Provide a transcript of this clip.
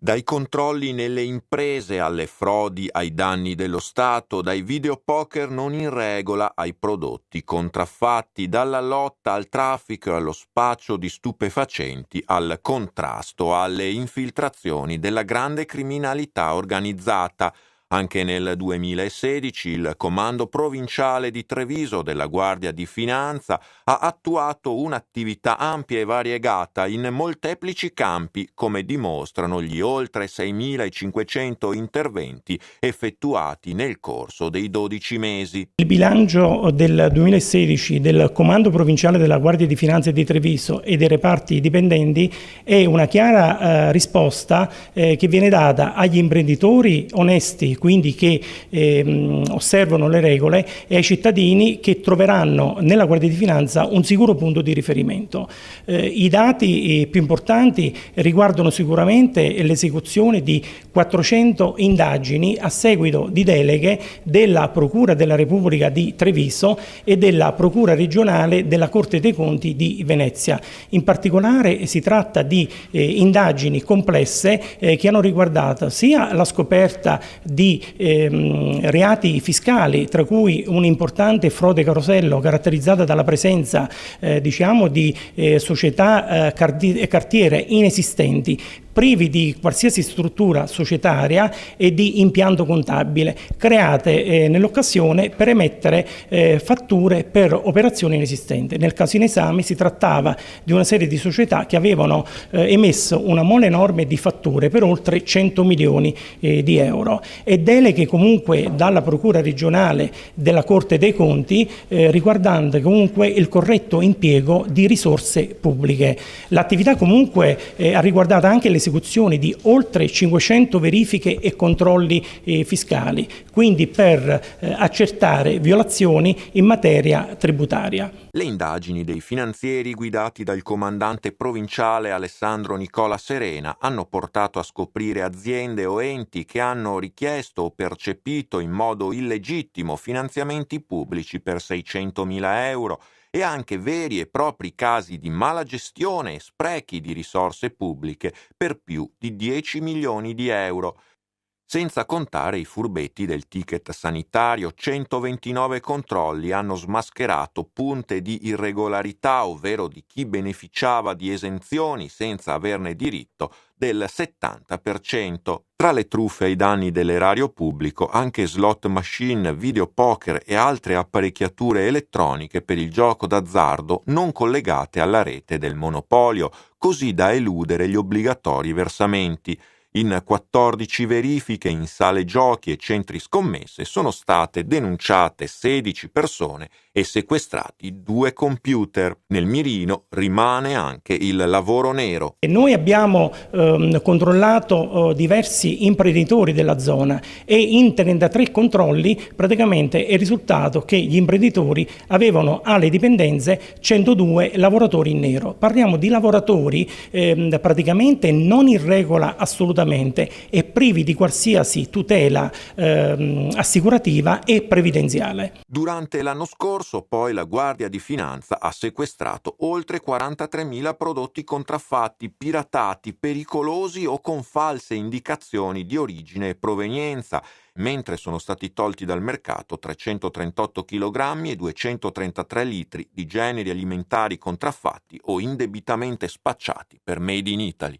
Dai controlli nelle imprese alle frodi ai danni dello Stato, dai videopoker non in regola ai prodotti contraffatti, dalla lotta al traffico e allo spaccio di stupefacenti al contrasto alle infiltrazioni della grande criminalità organizzata. Anche nel 2016 il Comando Provinciale di Treviso della Guardia di Finanza ha attuato un'attività ampia e variegata in molteplici campi, come dimostrano gli oltre 6.500 interventi effettuati nel corso dei 12 mesi. Il bilancio del 2016 del Comando Provinciale della Guardia di Finanza di Treviso e dei reparti dipendenti è una chiara risposta che viene data agli imprenditori onesti, quindi che osservano le regole, e ai cittadini che troveranno nella Guardia di Finanza un sicuro punto di riferimento. I dati più importanti riguardano sicuramente l'esecuzione di 400 indagini a seguito di deleghe della Procura della Repubblica di Treviso e della Procura regionale della Corte dei Conti di Venezia. In particolare si tratta di indagini complesse che hanno riguardato sia la scoperta di reati fiscali, tra cui un'importante frode carosello caratterizzata dalla presenza di società cartiere inesistenti, privi di qualsiasi struttura societaria e di impianto contabile, create nell'occasione per emettere fatture per operazioni inesistenti. Nel caso in esame si trattava di una serie di società che avevano emesso una mole enorme di fatture per oltre 100 milioni di euro, e deleghe comunque dalla Procura regionale della Corte dei Conti riguardante comunque il corretto impiego di risorse pubbliche. L'attività comunque ha riguardato anche l'esecuzione di oltre 500 verifiche e controlli fiscali, quindi per accertare violazioni in materia tributaria. Le indagini dei finanzieri guidati dal comandante provinciale Alessandro Nicola Serena hanno portato a scoprire aziende o enti che hanno richiesto o percepito in modo illegittimo finanziamenti pubblici per 600.000 euro e anche veri e propri casi di mala gestione e sprechi di risorse pubbliche per più di 10 milioni di euro. Senza contare i furbetti del ticket sanitario, 129 controlli hanno smascherato punte di irregolarità, ovvero di chi beneficiava di esenzioni senza averne diritto, del 70%. Tra le truffe ai danni dell'erario pubblico, anche slot machine, videopoker e altre apparecchiature elettroniche per il gioco d'azzardo non collegate alla rete del monopolio, così da eludere gli obbligatori versamenti. In 14 verifiche in sale giochi e centri scommesse sono state denunciate 16 persone e sequestrati 2 computer. Nel mirino rimane anche il lavoro nero. Noi abbiamo controllato diversi imprenditori della zona e in 33 controlli praticamente è risultato che gli imprenditori avevano alle dipendenze 102 lavoratori in nero. Parliamo di lavoratori praticamente non in regola assolutamente e privi di qualsiasi tutela assicurativa e previdenziale. Durante l'anno scorso, poi, la Guardia di Finanza ha sequestrato oltre 43.000 prodotti contraffatti, piratati, pericolosi o con false indicazioni di origine e provenienza, mentre sono stati tolti dal mercato 338 kg e 233 litri di generi alimentari contraffatti o indebitamente spacciati per Made in Italy.